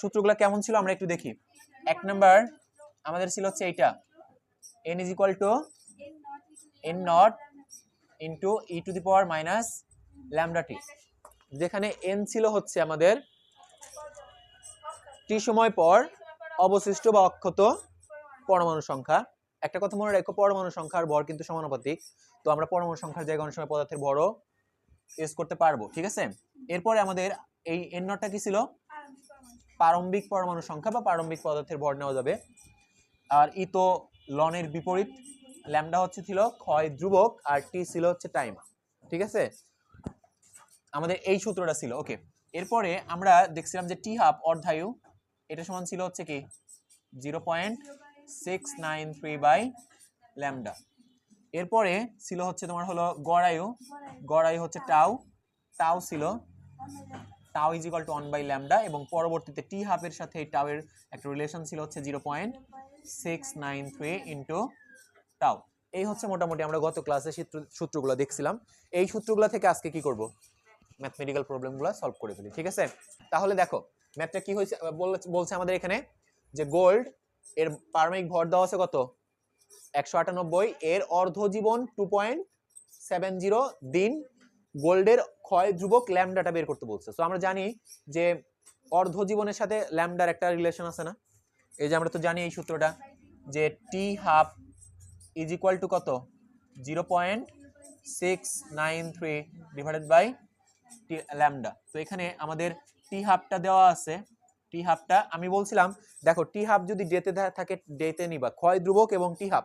সূত্রগুলো কেমন ছিল আমরা একটু দেখি। 1 নাম্বার আমাদের ছিল হচ্ছে এইটা, n is equal to n naught into e to the power minus lambda t, যেখানে n ছিল হচ্ছে আমাদের t সময় পর অবশিষ্ট বা অক্ষত পরমাণু সংখ্যা। একটা কথা মনে রাখো, পরমাণু সংখ্যার ভর কিন্তু সমানুপাতিক, তো আমরা পরমাণু সংখ্যার জায়গায় অনেক সময় পদার্থের ভরও ইউজ করতে পারবো, ঠিক আছে। এরপরে আমাদের এই n নটটা কি ছিল, প্রারম্ভিক পরমাণু সংখ্যা বা প্রারম্ভিক পদার্থের ভর নেওয়া যাবে। আর ই তো লনের বিপরীত, ল্যামডা হচ্ছে ছিল ক্ষয় ধ্রুবক, আর টি ছিল হচ্ছে টাইম, ঠিক আছে। আমাদের এই সূত্রটা ছিল, ওকে। এরপরে আমরা দেখছিলাম যে টি হাফ অর্ধায়ু, এটা সমান ছিল হচ্ছে কি 0.693 বাই ল্যামডা। এরপরে ছিল হচ্ছে তোমার হলো গড়ায়ু, গড়ায়ু হচ্ছে টাউ, টাউ ছিল tau is equal to 1 by lambda, এবং পরবর্তীতে টি হাফের সাথে এই টাউ এর একটা রিলেশন ছিল হচ্ছে 0.693 ইনটু টাউ। এই হচ্ছে মোটামুটি আমরা গত ক্লাসে সূত্রগুলো দেখছিলাম। এই সূত্রগুলো থেকে আজকে কি করব, ম্যাথমেটিক্যাল প্রবলেমগুলো সলভ করে ফেলি, ঠিক আছে। তাহলে দেখো ম্যাথটা কি হয়েছে, বলছে আমাদের এখানে যে গোল্ড এর পারমাণবিক ভর দেওয়া আছে কত 198, এর অর্ধ জীবন 2.70 দিন, গোল্ডের ক্ষয় ধ্রুবক ল্যামডাটা বের করতে বলছে। সো আমরা জানি যে অর্ধ জীবনের সাথে ল্যামডার একটা রিলেশন আছে না, এই যে আমরা তো জানি এই সূত্রটা যে টি হাফ ইজ ইকুয়াল টু কত 0.693 ডিভাইডেড বাই ল্যামডা। তো এখানে আমাদের টি হাফটা দেওয়া আছে, টি হাফটা আমি বলছিলাম দেখো টি হাফ যদি ডেতে থাকে ডেতে নিবা, ক্ষয় ধ্রুবক এবং টি হাফ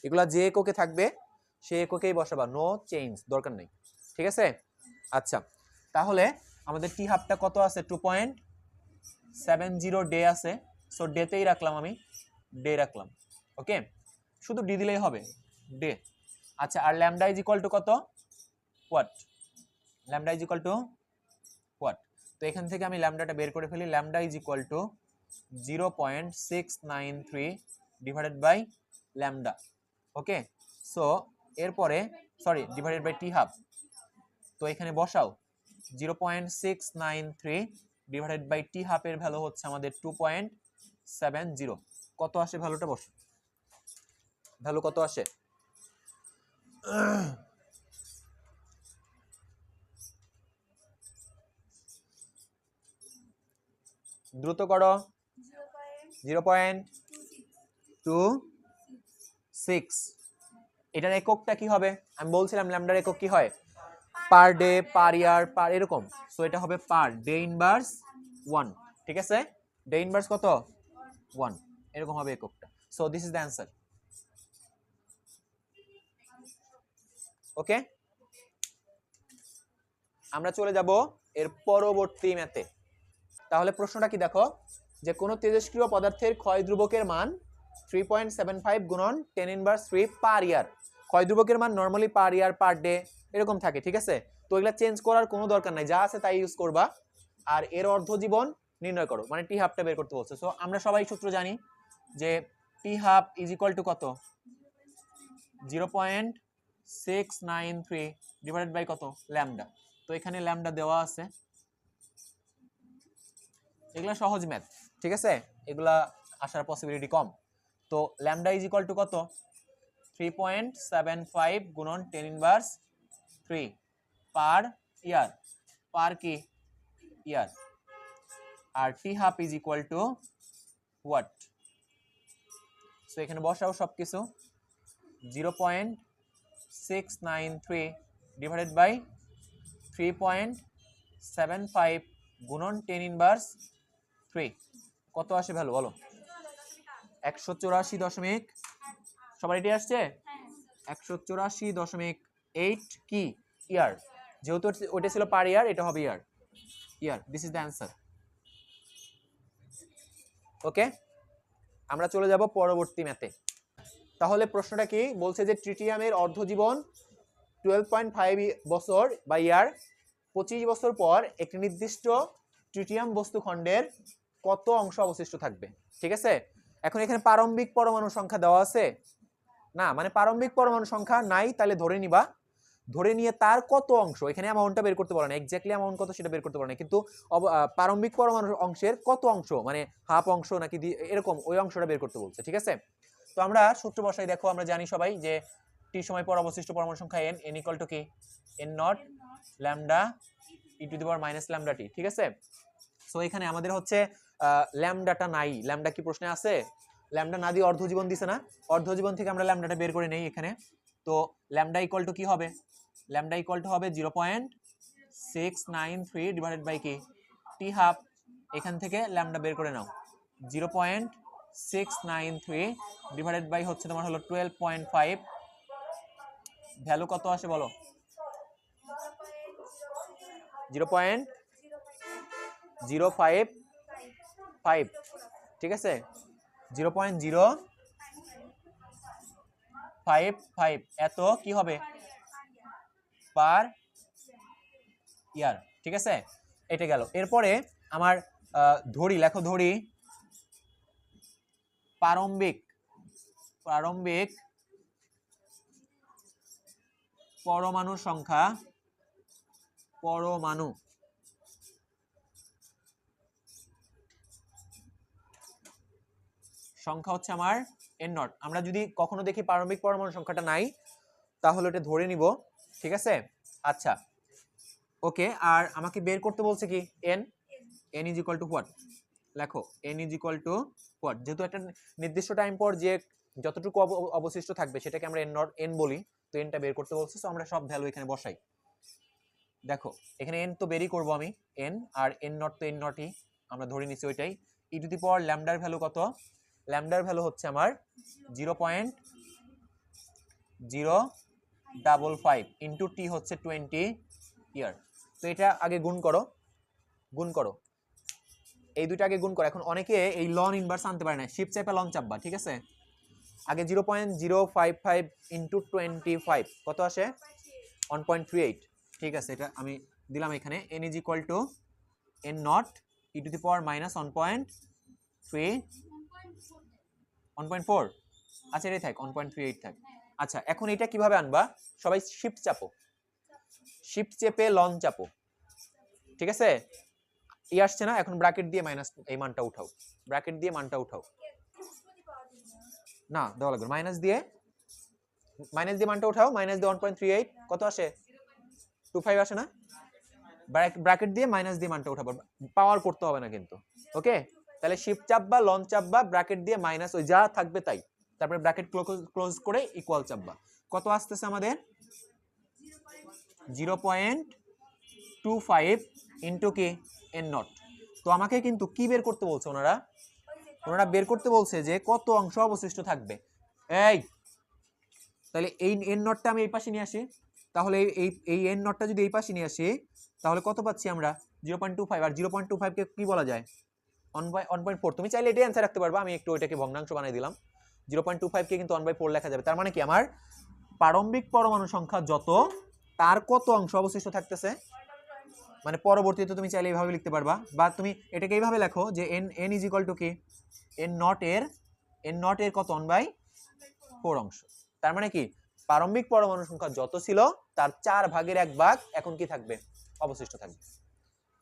এগুলা যে এককে থাকবে সেই এককেই বসাবা, নো চেঞ্জ, দরকার নেই, ঠিক আছে। আচ্ছা তাহলে আমাদের টি হাফটা কত আছে 2.70 ডে আছে, সো ডেতেই রাখলাম, আমি ডে রাখলাম, ওকে, শুধু ডি দিলেই হবে, ডে। আচ্ছা আর ল্যামডা ইজ ইকুয়াল টু কত, what, lambda is equal to what, তো এখান থেকে আমি ল্যামডাটা বের করে ফেলি, lambda is equal to 0.693 divided by lambda, okay. So এরপরে sorry divided by t half, তো এখানে বসাও 0.693 ডিভাইডেড বাই টি হাফের ভ্যালু হচ্ছে আমাদের 2.70, কত আসে ভ্যালুটা বসো, ভ্যালু কত আসে, দ্রুত করো, 0.26, এটার এককটা কি হবে, আমি বলছিলাম ল্যামডার একক কি হয় পার ডে, পার ইয়ার, পার এরকম, সো এটা হবে পার ডে ইনভার্স 1, ঠিক আছে, ডে ইনভার্স কত 1, এরকম হবে এককটা। So this is the answer, okay. আমরা চলে যাব এর পরবর্তী ম্যাথে। তাহলে প্রশ্নটা কি দেখো, যে কোন তেজস্ক্রিয় পদার্থের ক্ষয় ধ্রুবকের মান 3.75 গুণন 10 ইনভার্স 3 পার ইয়ার। ক্ষয় ধ্রুবকের মান নরমালি পার ইয়ার, পার ডে এরকম থাকে, ঠিক আছে। তো এগুলা চেঞ্জ করার কোনো দরকার নাই, যা আছে তাই ইউজ করবা। আর এর অর্ধ জীবন নির্ণয় করো, মানে টি হাফটা বের করতে বলছে। সো আমরা সবাই সূত্র জানি যে টি হাফ ইজ ইকুয়াল টু কত 0.693 ডিভাইডেড বাই কত ল্যামডা। তো এখানে ল্যামডা দেওয়া আছে, এগুলা সহজ ম্যাথ, ঠিক আছে, এগুলা আসার পসিবিলিটি কম। তো ল্যামডা ইজ ইকুয়াল টু কত 3.75 গুণন 10 ইনভার্স 3 পার ইয়ার, পার কি ইয়ার, আর t half is equal to what, so এখানে বসাও সবকিছু 0.693 ডিভাইডেড বাই 3.75 গুণন 10 ইনভার্স 3, কত আসে ভ্যালু বলো, 184 সবার এটি আসছে 184.8 কি ইয়ার, যেহেতু ওইটা ছিল পার ইয়ার, এটা হবে ইয়ার, ইয়ার, this is the answer, okay. আমরা চলে যাব পরবর্তী ম্যাথে। তাহলে প্রশ্নটা কি বলছে যে ট্রিটিয়ামের অর্ধজীবন 12.5 বছর বা ইয়ার, 25 বছর পর একটি নির্দিষ্ট ট্রিটিয়াম বস্তুখণ্ডের কত অংশ অবশিষ্ট থাকবে, ঠিক আছে। এখন এখানে প্রারম্ভিক পরমাণু সংখ্যা দেওয়া আছে না, মানে প্রারম্ভিক পরমাণু সংখ্যা নাই, তাহলে ধরে নিবা ধরে নিয়ে তার কত অংশ, এখানে অ্যামাউন্টটা বের করতে পারে না, এক্স্যাক্টলি অ্যামাউন্ট কত সেটা বের করতে পারে না, কিন্তু প্রারম্ভিক পরমাণুর অংশের কত অংশ, মানে হাফ অংশ নাকি এরকম ওই অংশটা বের করতে বলছে। ঠিক আছে, তো আমরা সূত্র বসাই। দেখো আমরা জানি সবাই যে টি সময় পর অবশিষ্ট পরমাণু সংখ্যা n, n ইকুয়াল টু কি n naught lambda e to the power minus lambda t. ঠিক আছে, সো এখানে আমাদের হচ্ছে ল্যামডাটা নাই, ল্যামডা কি প্রশ্নে আছে? ল্যামডা না দিয়ে অর্ধজীবন দিছে না, অর্ধজীবন থেকে আমরা ল্যামডাটা বের করে নেই এখানে। তো ল্যামডা ইকুয়াল টু কি হবে? ল্যামডা ইকুয়াল টু হবে 0.693 ডিভাইডেড বাই কি টি হাফ। এখান থেকে ল্যামডা বের করে নাও, 0.693 ডিভাইডেড বাই হচ্ছে তোমার হলো 12.5, ভ্যালু কত আসে বলো? 0.055। ঠিক আছে, 0.055 এত কি হবে পার ইয়ার। ঠিক আছে, এটা গেল। এরপরে আমার ধরি, লেখো ধরি প্রারম্ভিক পরমাণুর সংখ্যা, পরমাণু সংখ্যা হচ্ছে আমার n নট। আমরা যদি কখনো দেখি প্রারম্ভিক পরমাণু সংখ্যাটা নাই, তাহলে এটা ধরে নিব। ঠিক আছে, আচ্ছা ওকে। আর আমাকে বের করতে বলছে কি n, n is equal to what? লেখো n is equal to what. যেহেতু একটা নির্দিষ্ট টাইম পর যে যতটুকু অবশিষ্ট থাকবে সেটাকে আমরা n নট n বলি, তো nটা বের করতে বলছে, সো আমরা সব ভ্যালু এখানে বসাই। দেখো এখানে n তো বেরই করব আমি, n আর n নট তো n নটই আমরা ধরে নিছি ওইটাই। ই টু দি পাওয়ার ল্যামডার ভ্যালু কত? ল্যামডার ভ্যালু হচ্ছে আমার 0.055 ইন্টু টি হচ্ছে 20 ইয়ার। তো এটা আগে গুণ করো, এই দুইটা আগে গুণ করো। এখন অনেকে এই লন ইনভার্স আনতে পারে না, শিফট চেপে লন চাপবা। ঠিক আছে, আগে 0.055 ইন্টু 25 কত আসে? 1.38। ঠিক আছে, এটা আমি দিলাম এখানে। n is equal two n naught e to the power minus 1.4। আচ্ছা এটাই থাক, 1.38 থাক। আচ্ছা এখন এটা কিভাবে আনবা? সবাই শিফট চাপো, শিফট চেপে লন চাপো। ঠিক আছে, ই আসছে না, এখন ব্র্যাকেট দিয়ে মাইনাস এই মানটা উঠাও, ব্র্যাকেট দিয়ে মানটা উঠাও। না দেওয়া লাগবে, মাইনাস দিয়ে মানটা উঠাও, মাইনাস দিয়ে 1.38 কত আসে? 25 আসে না? ব্র্যাকেট দিয়ে মাইনাস দিয়ে মানটা উঠাবো, পাওয়ার করতে হবে না কিন্তু। ওকে, তাহলে শিফট চাপবা, লন চাপবা, ব্র্যাকেট দিয়ে মাইনাস ওই যা থাকবে তাই, তারপরে ব্র্যাকেট ক্লোজ করে ইকুয়াল চাপবা। কত আসতেছে আমাদের? 0.25 ইন্টু কি n নট। তো আমাকে কিন্তু কি বের করতে বলছে ওনারা বের করতে বলছে যে কত অংশ অবশিষ্ট থাকবে। এই তাহলে এই n নটটা আমি এই পাশে নিয়ে আসি, তাহলে এই n নটটা যদি এই পাশে নিয়ে আসি, তাহলে কত পাচ্ছি আমরা? 0.25। আর 0.25 কে কি বলা যায়? 1/4। তুমি চাইলে এটাই অ্যান্সার রাখতে পারবা, আমি একটু ওইটাকে ভগ্নাংশ বানিয়ে দিলাম। 0.25 কে কিন্তু 1/4 লেখা যাবে। তার মানে কি আমার প্রারম্ভিক পরমাণু সংখ্যা যত, তার কত অংশ অবশিষ্ট থাকতেছে, মানে পরবর্তীতে তুমি চাইলে এইভাবে লিখতে পারবা, বা তুমি এটাকে এইভাবে লেখো যে n ইজ ইকুয়াল টু কি n নট এর কত? 1/4 অংশ। তার মানে কি প্রারম্ভিক পরমাণু সংখ্যা যত ছিল তার 4 ভাগের 1 ভাগ এখন কি থাকবে? অবশিষ্ট থাকবে।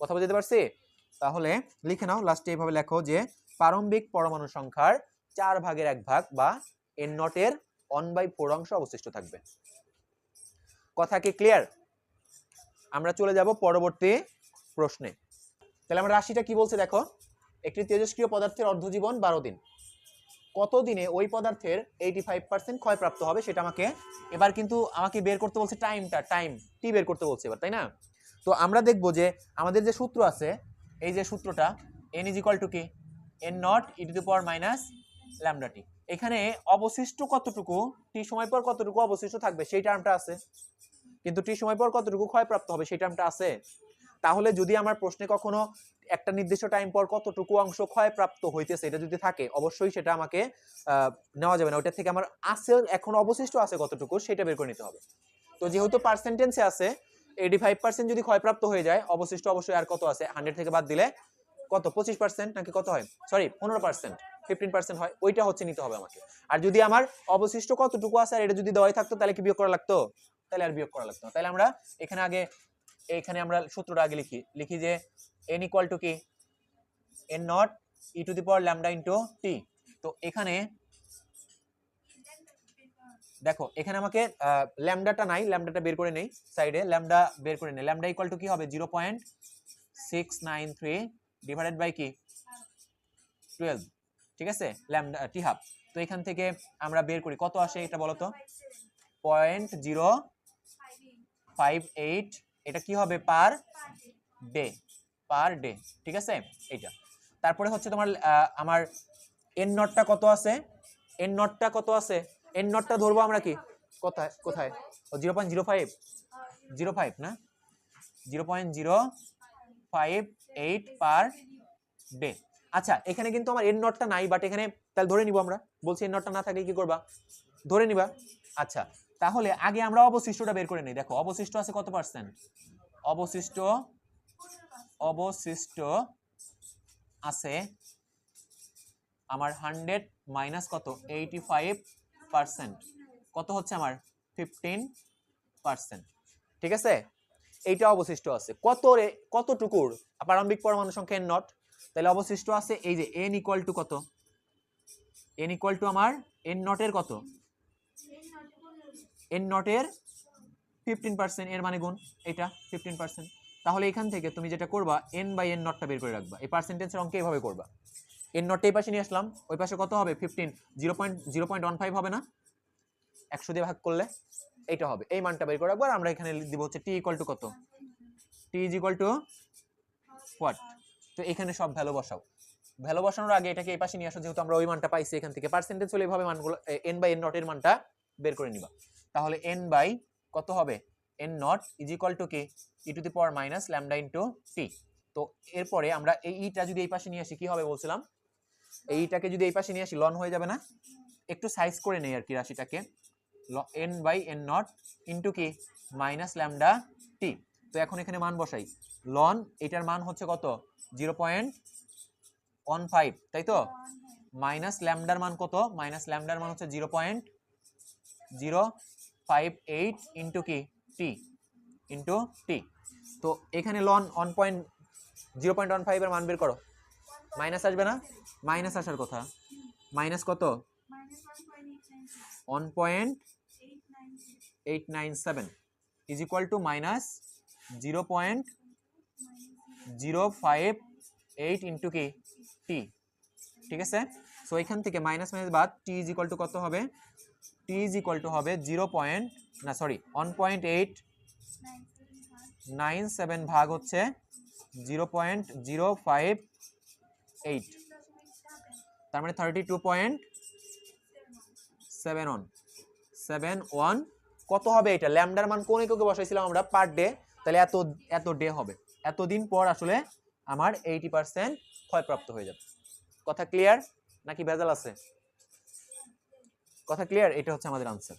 কথা বুঝতে পারছি? তাহলে লিখে নাও, লাস্টে এইভাবে লেখো যে প্রারম্ভিক পরমাণু সংখ্যার 4 ভাগের 1 ভাগ বা n নট এর 1/4 অংশ অবশিষ্ট থাকবে। কথা কি ক্লিয়ার? আমরা চলে যাব পরবর্তী প্রশ্নে। তাহলে আমরা রাশিটা কি বলছে দেখো, একটি তেজস্ক্রিয় পদার্থের অর্ধজীবন 12 দিন। কত দিনে ওই পদার্থের 85% ক্ষয়প্রাপ্ত হবে সেটা এবার কিন্তু আমাকে বের করতে বলছে, টাইম টি বের করতে বলছে এবার, তাই না? তো আমরা দেখব যে আমাদের যে সূত্র আছে, এই যে সূত্রটা n ইজ ইকুয়াল টু কি n naught e to the power minus lambda t. এখানে অবশিষ্ট কতটুকু, টি সময় পর কতটুকু অবশিষ্ট থাকবে সেই টার্মটা আছে, কিন্তু টি সময় পর কতটুকু ক্ষয়প্রাপ্ত হবে সেই টার্মটা আছে। তাহলে যদি আমার প্রশ্নে কখনো একটা নির্দিষ্ট টাইম পর কতটুকু অংশ ক্ষয়প্রাপ্ত হইতেছে এটা যদি থাকে, অবশ্যই সেটা আমাকে নেওয়া যাবে না, ওইটা থেকে আমার আছে এখন অবশিষ্ট আছে কতটুকু সেটা বের করে নিতে হবে। তো যেহেতু পার্সেন্টেজে আছে 85% যদি ক্ষয়প্রাপ্ত হয়ে যায়, অবশিষ্ট অবশ্যই আর কত আছে? 100 থেকে বাদ দিলে কত? 25% নাকি কত হয়? সরি 15%, 15% হয়, ওইটা হচ্ছে নিতে হবে আমাকে। আর যদি আমার অবশিষ্ট কতটুকু আছে আর এটা যদি দেওয়াই থাকতো তাহলে কি বিয়োগ করা লাগতো? তাহলে আর বিয়োগ করা লাগতো না। তাহলে আমরা এখানে আমরা সূত্রটা আগে লিখি যে n ইকুয়াল টু কি n naught e to the power lambda into t. তো এখানে দেখো এখানে আমাকে ল্যামডাটা নাই, ল্যামডাটা বের করে নেই সাইডে, ল্যামডা বের করে নেই। ল্যামডা ইকুয়াল টু কি হবে 0.693 ডিভাইডেড বাই কি 12, ঠিক আছে, ল্যামডা টি হাফ। তো এখান থেকে আমরা বের করি কত আসে এটা বলো তো, 0.058, এটা কি হবে পার ডে, ঠিক আছে এইটা। তারপরে হচ্ছে তোমার আমার এন নটটা কত আছে, এন নটটা ধরবো আমরা কি কোথায় 0.05 না 0.058 পার ডে। আচ্ছা এখানে কিন্তু আমার এন নটটা নাই, বাট এখানে তাহলে ধরে নিব আমরা, বলছি এন নটটা না থাকলে কি করবা, ধরে নিবা। আচ্ছা তাহলে আগে আমরা অবশিষ্টটা বের করে নিই। দেখো অবশিষ্ট আছে কত পার্সেন্ট, অবশিষ্ট আছে আমার 100 মাইনাস কত 85%, কত হচ্ছে আমার 15%, ঠিক আছে। এইটা অবশিষ্ট আছে কতটুকুর প্রারম্ভিক পরমাণু সংখ্যা n নট, তাহলে অবশিষ্ট আছে এই যে n ইকুয়াল টু কত, n ইকুয়াল টু আমার n নটের কত, n নটের 15%, এর মানে গুণ এটা 15%। তাহলে এখান থেকে তুমি যেটা করবা n বাই n নটটা বের করে রাখবা, এই পার্সেন্টেজের অঙ্কে এইভাবে করবা। n নটটা এই পাশে নিয়ে আসলাম, ওই পাশে কত হবে 15, 0.15 হবে না, 100 দিয়ে ভাগ করলে এইটা হবে, এই মানটা বের করে রাখবো। আর আমরা এখানে দিব হচ্ছে t ইকুয়াল টু কত, t is equal to what. তো এখানে সব ভ্যালু বসাও, ভ্যালু বসানোর আগে এটাকে এই পাশে নিয়ে আসো, যেহেতু আমরা ওই মানটা পাইছি এখান থেকে, পার্সেন্টেজ হলে এইভাবে মানগুলো n বাই n নটের মানটা বের করে নিবা। তাহলে n বাই কত হবে n naught is equal to কি e to the power minus lambda into t. তো এরপরে আমরা এই ইটা যদি এই পাশে নিয়ে আসি কি হবে বলছিলাম, এইটাকে যদি এই পাশে নিয়ে আসি লন হয়ে যাবে না, একটু সাইজ করে নেই আর কি রাশিটাকে, n by n naught into কি মাইনাস ল্যামডা টি। তো এখন এখানে মান বসাই, লন এটার মান হচ্ছে কত 0.15, তাই তো, মাইনাস ল্যামডার মান কত, মাইনাস ল্যামডার মান হচ্ছে 0.058 ইনটু কি টি ইনটু টি। তো এখানে লন 0.15 এর মান বের করো, মাইনাস আসবে না, মাইনাস আসার কথা, মাইনাস কত 1.897 is equal two minus 0.058 into কি টি, ঠিক আছে। সো এখান থেকে মাইনাস মাইনাস বাদ টি ইজ ইকুয়াল টু কত হবে, টি ইজ ইকুয়াল টু হবে 1.97 ভাগ হচ্ছে 0.058, তার মানে 32.71 কত হবে এটা, ল্যামডার মান কোন এককে বসাইছিলাম আমরা পার ডে, তাহলে এত ডে হবে, এতদিন পর আসলে আমার 80% ক্ষয়প্রাপ্ত হয়ে যাবে। কথা ক্লিয়ার নাকি ভেজাল আছে, কথা ক্লিয়ার, এটা হচ্ছে আমাদের আনসার।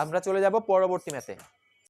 আমরা চলে যাব পরবর্তী ম্যাথে।